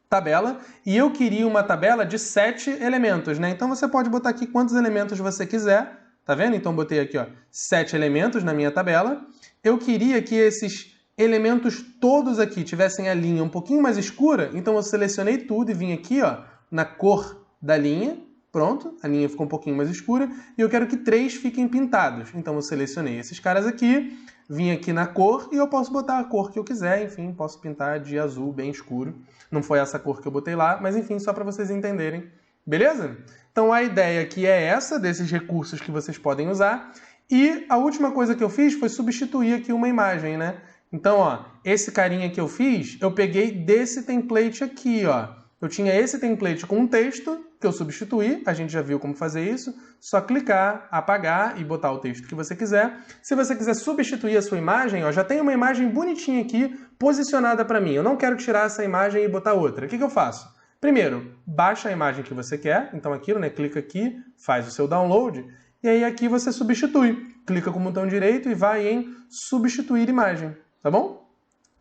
tabela, e eu queria uma tabela de 7 elementos, né? Então você pode botar aqui quantos elementos você quiser, tá vendo? Então botei aqui, ó, 7 elementos na minha tabela. Eu queria que esses elementos todos aqui tivessem a linha um pouquinho mais escura, então eu selecionei tudo e vim aqui, ó, na cor da linha. Pronto, a linha ficou um pouquinho mais escura e eu quero que 3 fiquem pintados. Então eu selecionei esses caras aqui, vim aqui na cor e eu posso botar a cor que eu quiser, enfim, posso pintar de azul bem escuro. Não foi essa cor que eu botei lá, mas enfim, só para vocês entenderem. Beleza? Então a ideia aqui é essa, desses recursos que vocês podem usar. E a última coisa que eu fiz foi substituir aqui uma imagem, né? Então, ó, esse carinha que eu fiz, eu peguei desse template aqui, ó. Eu tinha esse template com um texto que eu substituí, a gente já viu como fazer isso, só clicar, apagar e botar o texto que você quiser. Se você quiser substituir a sua imagem, ó, já tem uma imagem bonitinha aqui, posicionada para mim. Eu não quero tirar essa imagem e botar outra. O que eu faço? Primeiro, baixa a imagem que você quer, então aquilo, né, clica aqui, faz o seu download, e aí aqui você substitui. Clica com o botão direito e vai em substituir imagem, tá bom?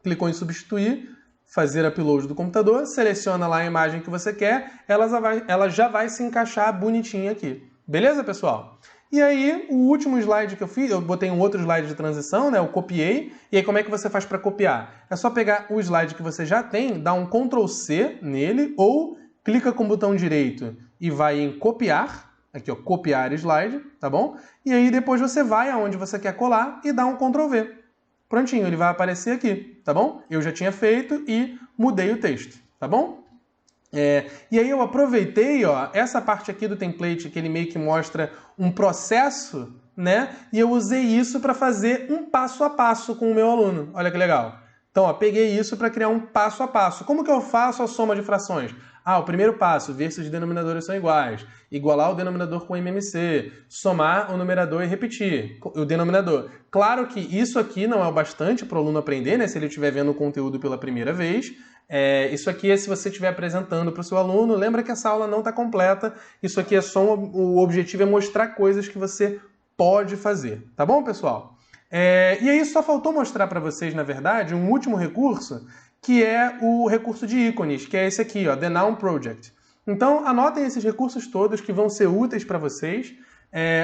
Clicou em substituir, fazer upload do computador, seleciona lá a imagem que você quer, ela já vai se encaixar bonitinha aqui. Beleza, pessoal? E aí, o último slide que eu fiz, eu botei um outro slide de transição, né? Eu copiei. E aí, como é que você faz para copiar? É só pegar o slide que você já tem, dar um Ctrl+C nele, ou clica com o botão direito e vai em copiar, aqui ó, copiar slide, tá bom? E aí depois você vai aonde você quer colar e dá um Ctrl+V. Prontinho, ele vai aparecer aqui, tá bom? Eu já tinha feito e mudei o texto, tá bom? E aí eu aproveitei, ó, essa parte aqui do template que ele meio que mostra um processo, né? E eu usei isso para fazer um passo a passo com o meu aluno. Olha que legal. Então, ó, peguei isso para criar um passo a passo. Como que eu faço a soma de frações? O primeiro passo, ver se os denominadores são iguais. Igualar o denominador com o MMC. Somar o numerador e repetir o denominador. Claro que isso aqui não é o bastante para o aluno aprender, né? Se ele estiver vendo o conteúdo pela primeira vez. Isso aqui é se você estiver apresentando para o seu aluno. Lembra que essa aula não está completa. Isso aqui é só o objetivo é mostrar coisas que você pode fazer. Tá bom, pessoal? E aí só faltou mostrar para vocês, na verdade, um último recurso, que é o recurso de ícones, que é esse aqui, ó, The Noun Project. Então, anotem esses recursos todos que vão ser úteis para vocês.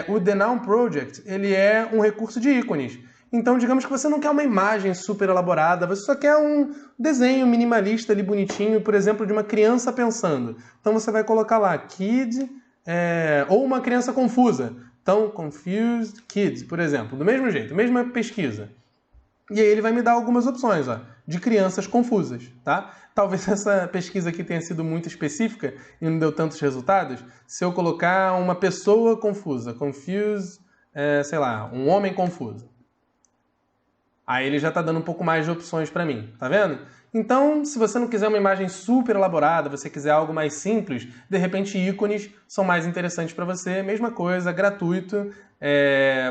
O The Noun Project, ele é um recurso de ícones. Então, digamos que você não quer uma imagem super elaborada, você só quer um desenho minimalista ali, bonitinho, por exemplo, de uma criança pensando. Então, você vai colocar lá, kid, ou uma criança confusa. Então, confused kids, por exemplo, do mesmo jeito, mesma pesquisa. E aí ele vai me dar algumas opções, ó, de crianças confusas, tá? Talvez essa pesquisa aqui tenha sido muito específica e não deu tantos resultados. Se eu colocar uma pessoa confusa, confused, sei lá, um homem confuso. Aí ele já está dando um pouco mais de opções para mim, tá vendo? Então, se você não quiser uma imagem super elaborada, você quiser algo mais simples, de repente ícones são mais interessantes para você. Mesma coisa, gratuito,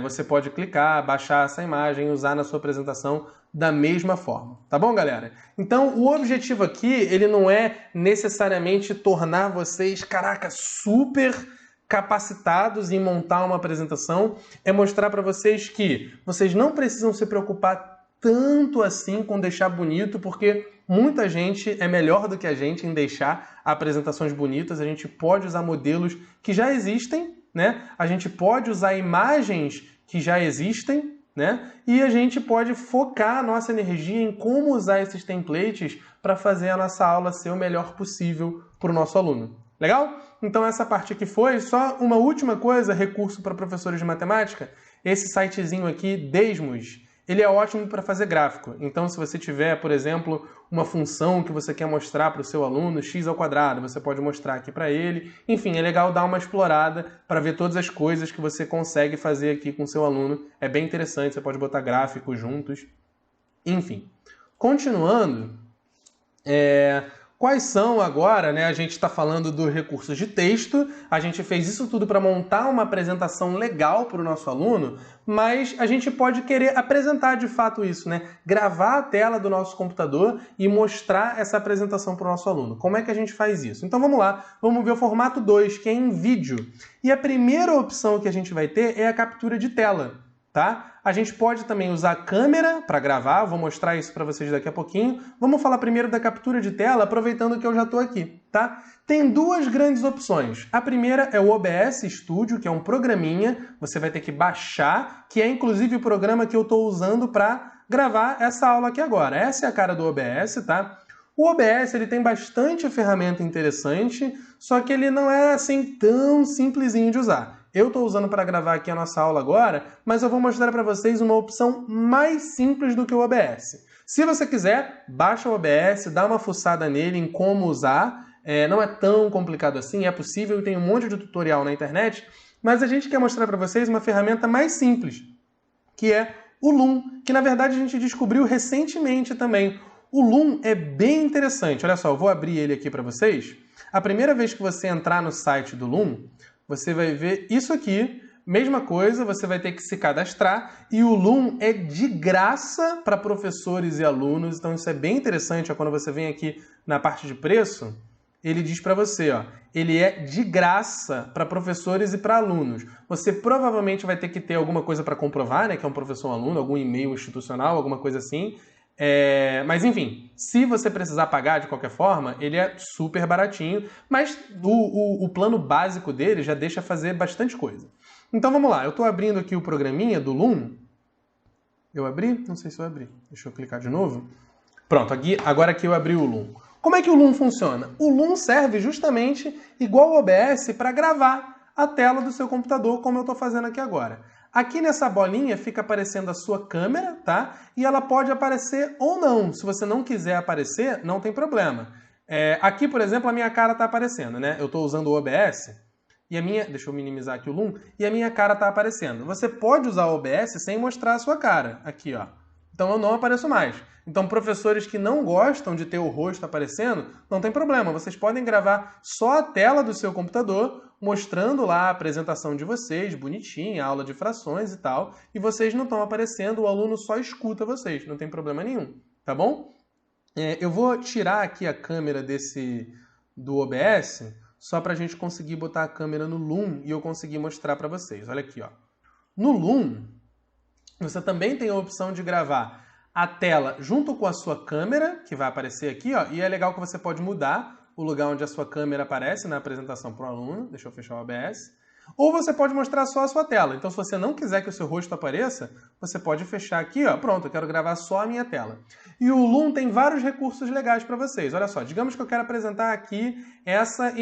você pode clicar, baixar essa imagem, usar na sua apresentação da mesma forma. Tá bom, galera? Então, o objetivo aqui, ele não é necessariamente tornar vocês, caraca, super capacitados em montar uma apresentação, é mostrar para vocês que vocês não precisam se preocupar tanto assim com deixar bonito, porque muita gente é melhor do que a gente em deixar apresentações bonitas. A gente pode usar modelos que já existem, né? A gente pode usar imagens que já existem, né? E a gente pode focar a nossa energia em como usar esses templates para fazer a nossa aula ser o melhor possível para o nosso aluno. Legal? Então essa parte aqui foi. Só uma última coisa, recurso para professores de matemática. Esse sitezinho aqui, Desmos, ele é ótimo para fazer gráfico. Então se você tiver, por exemplo, uma função que você quer mostrar para o seu aluno, x², você pode mostrar aqui para ele. Enfim, é legal dar uma explorada para ver todas as coisas que você consegue fazer aqui com o seu aluno. É bem interessante, você pode botar gráficos juntos. Enfim, continuando, quais são agora, né? A gente está falando dos recursos de texto, a gente fez isso tudo para montar uma apresentação legal para o nosso aluno, mas a gente pode querer apresentar de fato isso, né? Gravar a tela do nosso computador e mostrar essa apresentação para o nosso aluno. Como é que a gente faz isso? Então vamos lá, vamos ver o formato 2, que é em vídeo. E a primeira opção que a gente vai ter é a captura de tela. Tá? A gente pode também usar a câmera para gravar, vou mostrar isso para vocês daqui a pouquinho. Vamos falar primeiro da captura de tela, aproveitando que eu já estou aqui. Tá? Tem duas grandes opções. A primeira é o OBS Studio, que é um programinha, você vai ter que baixar, que é inclusive o programa que eu estou usando para gravar essa aula aqui agora. Essa é a cara do OBS, tá? O OBS ele tem bastante ferramenta interessante, só que ele não é assim tão simplesinho de usar. Eu estou usando para gravar aqui a nossa aula agora, mas eu vou mostrar para vocês uma opção mais simples do que o OBS. Se você quiser, baixa o OBS, dá uma fuçada nele em como usar. Não é tão complicado assim, é possível, tem um monte de tutorial na internet, mas a gente quer mostrar para vocês uma ferramenta mais simples, que é o Loom, que na verdade a gente descobriu recentemente também. O Loom é bem interessante. Olha só, eu vou abrir ele aqui para vocês. A primeira vez que você entrar no site do Loom, você vai ver isso aqui, mesma coisa, você vai ter que se cadastrar e o Loom é de graça para professores e alunos, então isso é bem interessante. Quando você vem aqui na parte de preço, ele diz para você, ó, ele é de graça para professores e para alunos. Você provavelmente vai ter que ter alguma coisa para comprovar, né, que é um professor ou aluno, algum e-mail institucional, alguma coisa assim. Mas enfim, se você precisar pagar de qualquer forma, ele é super baratinho, mas o plano básico dele já deixa fazer bastante coisa. Então vamos lá, eu estou abrindo aqui o programinha do Loom. Eu abri? Não sei se eu abri. Deixa eu clicar de novo. Pronto, agora aqui eu abri o Loom. Como é que o Loom funciona? O Loom serve justamente igual ao OBS para gravar a tela do seu computador, como eu estou fazendo aqui agora. Aqui nessa bolinha fica aparecendo a sua câmera, tá? E ela pode aparecer ou não. Se você não quiser aparecer, não tem problema. Aqui, por exemplo, a minha cara está aparecendo, né? Eu estou usando o OBS e deixa eu minimizar aqui o Loom, e a minha cara está aparecendo. Você pode usar o OBS sem mostrar a sua cara. Aqui, ó. Então eu não apareço mais. Então professores que não gostam de ter o rosto aparecendo, não tem problema. Vocês podem gravar só a tela do seu computador, mostrando lá a apresentação de vocês, bonitinha, a aula de frações e tal, e vocês não estão aparecendo, o aluno só escuta vocês, não tem problema nenhum, tá bom? Eu vou tirar aqui a câmera do OBS, só para a gente conseguir botar a câmera no Loom e eu conseguir mostrar para vocês. Olha aqui, ó. No Loom, você também tem a opção de gravar a tela junto com a sua câmera, que vai aparecer aqui, ó, e é legal que você pode mudar o lugar onde a sua câmera aparece na apresentação para o aluno. Deixa eu fechar o OBS. Ou você pode mostrar só a sua tela. Então, se você não quiser que o seu rosto apareça, você pode fechar aqui, ó, pronto, eu quero gravar só a minha tela. E o Loom tem vários recursos legais para vocês. Olha só, digamos que eu quero apresentar aqui essa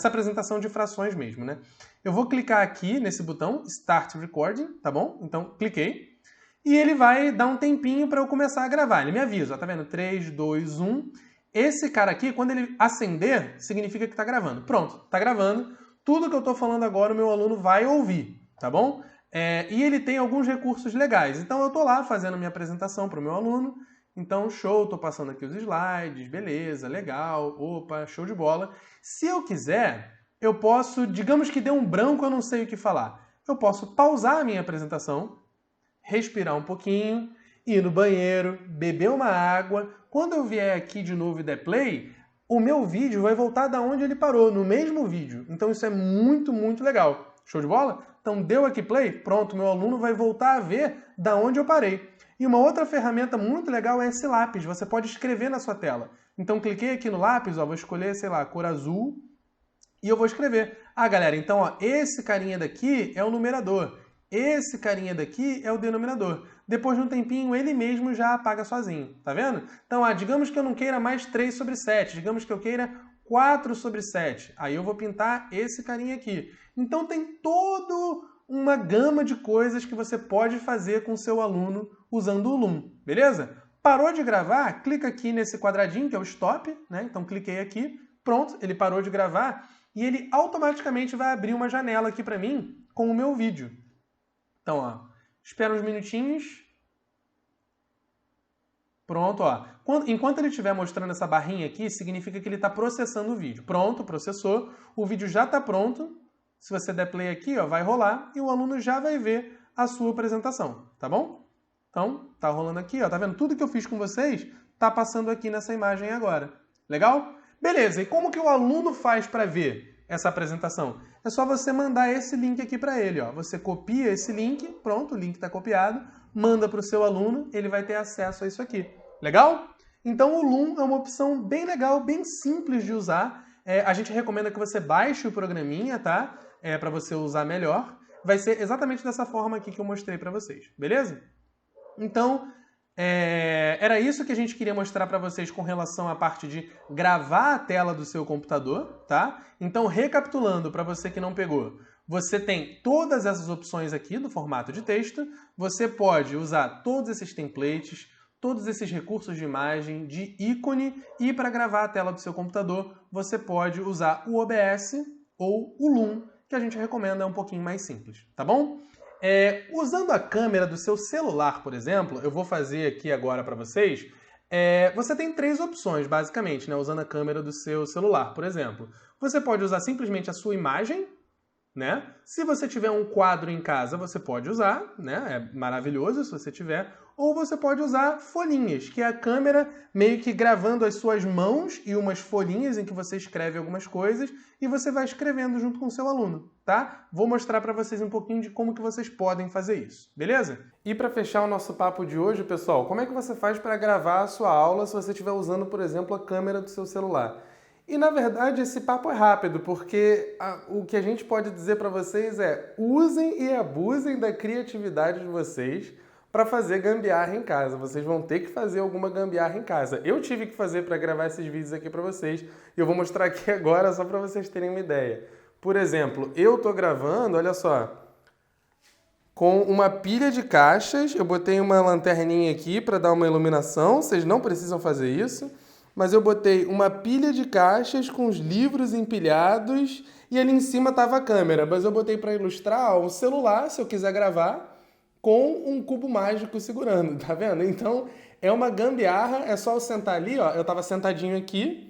apresentação de frações mesmo, né? Eu vou clicar aqui nesse botão Start Recording, tá bom? Então, cliquei. E ele vai dar um tempinho para eu começar a gravar. Ele me avisa, ó, tá vendo? 3, 2, 1. Esse cara aqui, quando ele acender, significa que está gravando. Pronto, está gravando. Tudo que eu estou falando agora o meu aluno vai ouvir, tá bom? E ele tem alguns recursos legais. Então eu estou lá fazendo minha apresentação para o meu aluno. Então, show, estou passando aqui os slides, beleza, legal, opa, show de bola. Se eu quiser, eu posso, digamos que deu um branco, eu não sei o que falar. Eu posso pausar a minha apresentação, respirar um pouquinho, ir no banheiro, beber uma água. Quando eu vier aqui de novo e der play, o meu vídeo vai voltar da onde ele parou, no mesmo vídeo. Então isso é muito, muito legal. Show de bola? Então deu aqui play, pronto, meu aluno vai voltar a ver da onde eu parei. E uma outra ferramenta muito legal é esse lápis. Você pode escrever na sua tela. Então cliquei aqui no lápis, ó, vou escolher, sei lá, cor azul e eu vou escrever. Ah, galera, então ó, esse carinha daqui é o numerador. Esse carinha daqui é o denominador. Depois de um tempinho, ele mesmo já apaga sozinho. Tá vendo? Então, digamos que eu não queira mais 3/7. Digamos que eu queira 4/7. Aí eu vou pintar esse carinha aqui. Então, tem toda uma gama de coisas que você pode fazer com o seu aluno usando o Loom. Beleza? Parou de gravar? Clica aqui nesse quadradinho, que é o Stop, né? Então, cliquei aqui. Pronto, ele parou de gravar. E ele automaticamente vai abrir uma janela aqui para mim com o meu vídeo. Então, ó, espera uns minutinhos. Pronto, ó. Enquanto ele estiver mostrando essa barrinha aqui, significa que ele está processando o vídeo. Pronto, processou. O vídeo já está pronto. Se você der play aqui, ó, vai rolar e o aluno já vai ver a sua apresentação, tá bom? Então, tá rolando aqui, ó. Tá vendo? Tudo que eu fiz com vocês tá passando aqui nessa imagem agora. Legal? Beleza. E como que o aluno faz para ver essa apresentação? É só você mandar esse link aqui para ele, ó. Você copia esse link, pronto, o link está copiado, manda para o seu aluno, ele vai ter acesso a isso aqui. Legal? Então o Loom é uma opção bem legal, bem simples de usar. A gente recomenda que você baixe o programinha, tá? Para você usar melhor. Vai ser exatamente dessa forma aqui que eu mostrei para vocês, beleza? Então, era isso que a gente queria mostrar para vocês com relação à parte de gravar a tela do seu computador, tá? Então, recapitulando para você que não pegou, você tem todas essas opções aqui do formato de texto, você pode usar todos esses templates, todos esses recursos de imagem, de ícone, e para gravar a tela do seu computador, você pode usar o OBS ou o Loom, que a gente recomenda é um pouquinho mais simples, tá bom? Usando a câmera do seu celular, por exemplo, eu vou fazer aqui agora para vocês, você tem 3 opções, basicamente, né? Usando a câmera do seu celular, por exemplo. Você pode usar simplesmente a sua imagem, né? Se você tiver um quadro em casa, você pode usar, né? É maravilhoso se você tiver. Ou você pode usar folhinhas, que é a câmera meio que gravando as suas mãos e umas folhinhas em que você escreve algumas coisas e você vai escrevendo junto com o seu aluno, tá? Vou mostrar para vocês um pouquinho de como que vocês podem fazer isso, beleza? E para fechar o nosso papo de hoje, pessoal, como é que você faz para gravar a sua aula se você estiver usando, por exemplo, a câmera do seu celular? E, na verdade, esse papo é rápido, porque o que a gente pode dizer para vocês é usem e abusem da criatividade de vocês para fazer gambiarra em casa. Vocês vão ter que fazer alguma gambiarra em casa. Eu tive que fazer para gravar esses vídeos aqui para vocês e eu vou mostrar aqui agora só para vocês terem uma ideia. Por exemplo, eu tô gravando, olha só, com uma pilha de caixas. Eu botei uma lanterninha aqui para dar uma iluminação. Vocês não precisam fazer isso. Mas eu botei uma pilha de caixas com os livros empilhados e ali em cima estava a câmera. Mas eu botei para ilustrar um celular, se eu quiser gravar, com um cubo mágico segurando, tá vendo? Então, é uma gambiarra, é só eu sentar ali, ó. Eu tava sentadinho aqui,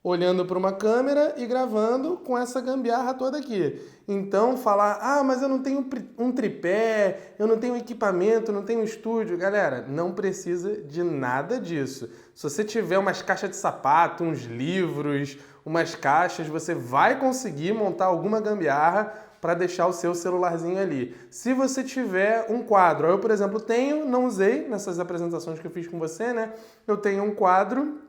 olhando para uma câmera e gravando com essa gambiarra toda aqui. Então, falar, mas eu não tenho um tripé, eu não tenho equipamento, não tenho estúdio. Galera, não precisa de nada disso. Se você tiver umas caixas de sapato, uns livros, umas caixas, você vai conseguir montar alguma gambiarra para deixar o seu celularzinho ali. Se você tiver um quadro, eu, por exemplo, não usei nessas apresentações que eu fiz com você, né? Eu tenho um quadro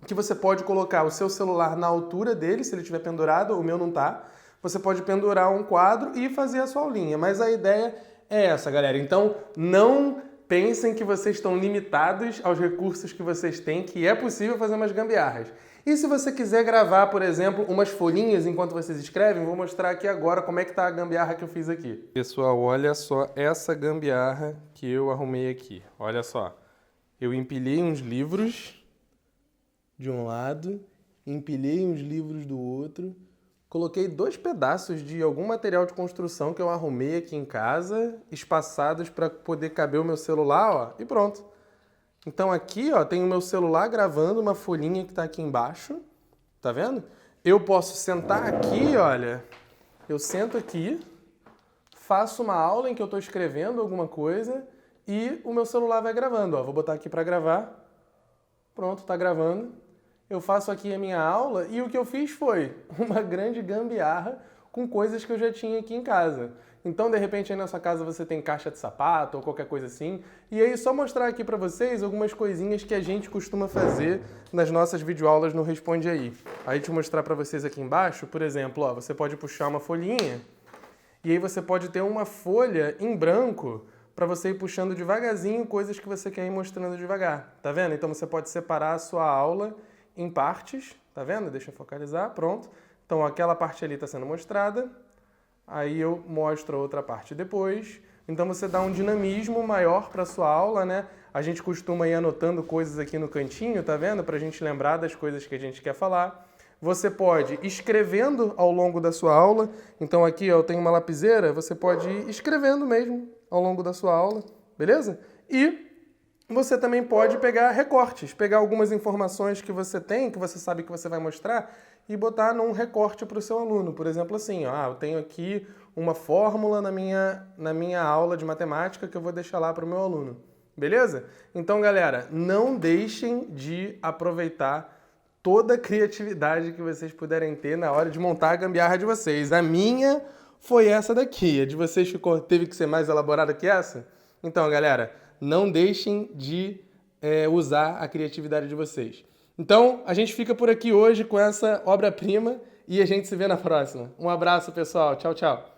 que você pode colocar o seu celular na altura dele, se ele estiver pendurado, o meu não tá. Você pode pendurar um quadro e fazer a sua aulinha. Mas a ideia é essa, galera. Então, não pensem que vocês estão limitados aos recursos que vocês têm, que é possível fazer umas gambiarras. E se você quiser gravar, por exemplo, umas folhinhas enquanto vocês escrevem, vou mostrar aqui agora como é que tá a gambiarra que eu fiz aqui. Pessoal, olha só essa gambiarra que eu arrumei aqui. Olha só. Eu empilhei uns livros de um lado, empilhei uns livros do outro, coloquei 2 pedaços de algum material de construção que eu arrumei aqui em casa, espaçados para poder caber o meu celular, ó, e pronto. Então aqui, ó, tem o meu celular gravando uma folhinha que está aqui embaixo, tá vendo? Eu posso sentar aqui, olha, eu sento aqui, faço uma aula em que eu estou escrevendo alguma coisa e o meu celular vai gravando, ó. Vou botar aqui para gravar, pronto, tá gravando. Eu faço aqui a minha aula e o que eu fiz foi uma grande gambiarra com coisas que eu já tinha aqui em casa. Então, de repente, aí na sua casa você tem caixa de sapato ou qualquer coisa assim. E aí, só mostrar aqui pra vocês algumas coisinhas que a gente costuma fazer nas nossas videoaulas no Responde Aí. Aí, te mostrar pra vocês aqui embaixo, por exemplo, ó, você pode puxar uma folhinha e aí você pode ter uma folha em branco para você ir puxando devagarzinho coisas que você quer ir mostrando devagar. Tá vendo? Então, você pode separar a sua aula em partes, tá vendo? Deixa eu focalizar, pronto. Então, aquela parte ali está sendo mostrada, aí eu mostro a outra parte depois. Então, você dá um dinamismo maior para a sua aula, né? A gente costuma ir anotando coisas aqui no cantinho, tá vendo? Para a gente lembrar das coisas que a gente quer falar. Você pode ir escrevendo ao longo da sua aula. Então, aqui ó, eu tenho uma lapiseira, você pode ir escrevendo mesmo ao longo da sua aula, beleza? E você também pode pegar recortes, pegar algumas informações que você tem, que você sabe que você vai mostrar, e botar num recorte para o seu aluno. Por exemplo, assim, ó, eu tenho aqui uma fórmula na minha aula de matemática que eu vou deixar lá para o meu aluno. Beleza? Então, galera, não deixem de aproveitar toda a criatividade que vocês puderem ter na hora de montar a gambiarra de vocês. A minha foi essa daqui. A de vocês teve que ser mais elaborada que essa? Então, galera, não deixem de usar a criatividade de vocês. Então, a gente fica por aqui hoje com essa obra-prima e a gente se vê na próxima. Um abraço, pessoal. Tchau, tchau.